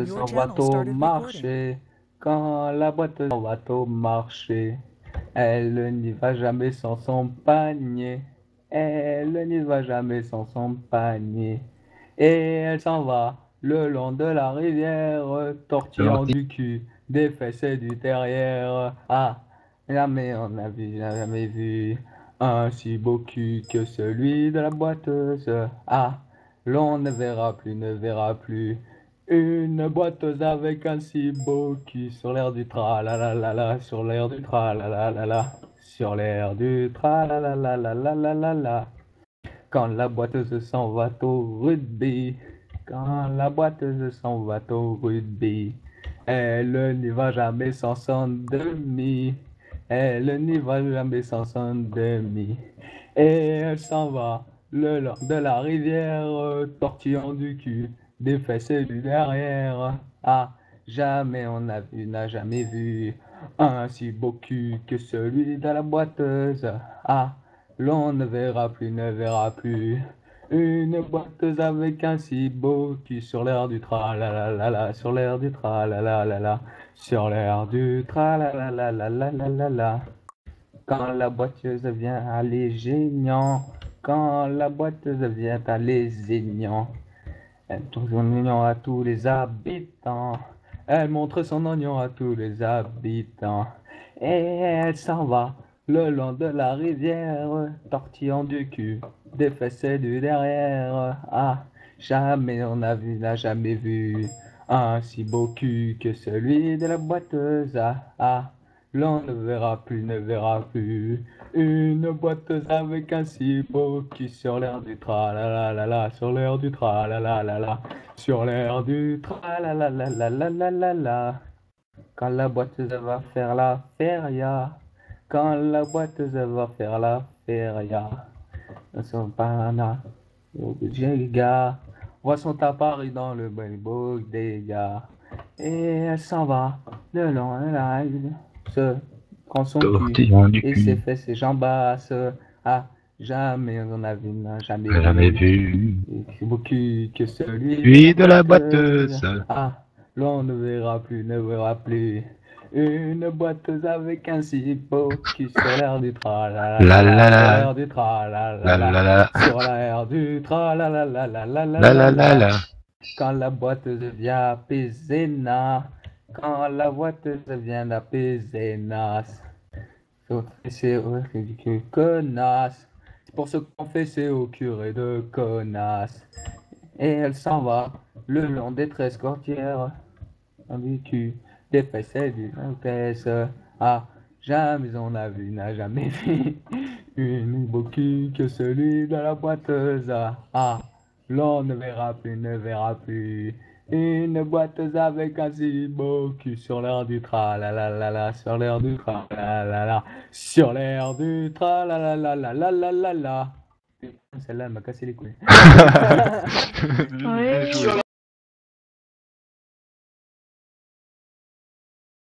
s'en va au marché, quand la boîte s'en va au marché, elle n'y va jamais sans son panier, elle n'y va jamais sans son panier, et elle s'en va le long de la rivière, tortillant du cul, des fesses et du derrière. Ah, jamais on a vu, jamais vu un si beau cul que celui de la boiteuse. Ah, l'on ne verra plus, ne verra plus une boiteuse avec un si beau cul sur l'air du tra la la la la, sur l'air du tra la la la la, sur l'air du tra la la la la la la la la. Quand la boiteuse s'en va au rugby, quand la boiteuse s'en va au rugby, elle n'y va jamais sans son demi, elle n'y va jamais sans son demi, et elle s'en va le long de la rivière, tortillant du cul, des fesses et du derrière. Ah, jamais on a vu, n'a jamais vu un si beau cul que celui de la boiteuse. Ah, l'on ne verra plus, ne verra plus une boiteuse avec un si beau cul sur l'air du tra la la la la, sur l'air du tra la la la la, sur l'air du tra la la la la la la la la. Quand la boiteuse vient à Lézignan, quand la boiteuse vient à Lézignan, elle montre son oignon à tous les habitants. Elle montre son oignon à tous les habitants. Et elle s'en va le long de la rivière, tortillant du cul, des fesses et du derrière. Ah, jamais on a vu, n'a jamais vu un si beau cul que celui de la boiteuse. Ah, l'on ne verra plus, ne verra plus une boiteuse avec un si beau cul sur l'air du tra la la la la, sur l'air du tra la la la la, sur l'air du tra la la la la la la la la. Quand la boiteuse va faire la feria, quand la boiteuse va faire la feria, son pana, les gars, voit son tapari dans le book des gars. Et elle s'en va le long de la rive, se prend son cul Tortillant du et ses cul, fesses, ses jambes basses. Ah, jamais on a vu, n'a jamais jamais vu. vu. Et beau cul que celui de la Lui de la boiteuse. boiteuse. Ah, l'on ne verra plus, ne verra plus. Une boiteuse avec un si beau cul sur l'air du tra la la La la la, la sur la, l'air du tra la la la la, la la, sur l'air du tra la la la la la la la la la la la. la. Quand la boiteuse vient à Pézéna, quand la boiteuse vient à Pézéna, c'est ridicule, connasse. C'est pour se confesser au curé de connasse. Et elle s'en va le long des 13 courtières, habitude des fesses et du fesses. Ah, jamais on a vu, n'a jamais vu une beau cul que celui de la boiteuse. Ah, l'on ne verra plus, ne verra plus une boiteuse avec un si beau cul sur l'air du tra la la la la, sur l'air du tra la la la, sur l'air du tra la la la la la la la la. Celle-là, elle m'a cassé les couilles. Bien joué.